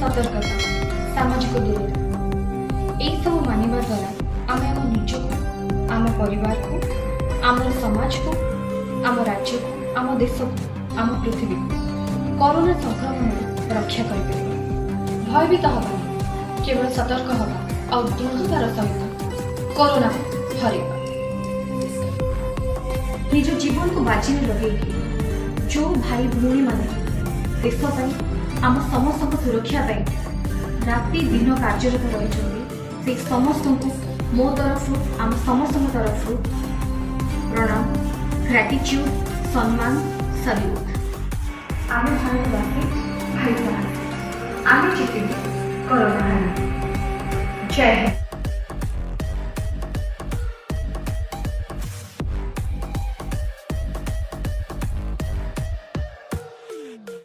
सतर्कता, सामाजिक दूरता यही सब मानिबा द्वारा आम आम निजको, आम परिवार को, आम समाज को, आम राज्य को, आम देश को, आम पृथ्वी को कोरोना संक्रमण रक्षा कर भयभीत हवा केवल सतर्क हवा और दृढ़तार सहित कोरोना हरेगा। निज जीवन को बाजी में लगे जो भाई भौणी माने देश आम समस्त सुरक्षा राति दिन कार्यरत रही समस्त को मो तरफ आम समस्त तरफ प्रणाम, ग्रैटिट्यूड, सम्मान, सल्यूट। आम भारतवासी भाई बहन आम जीते कोरोना। जय हिंद।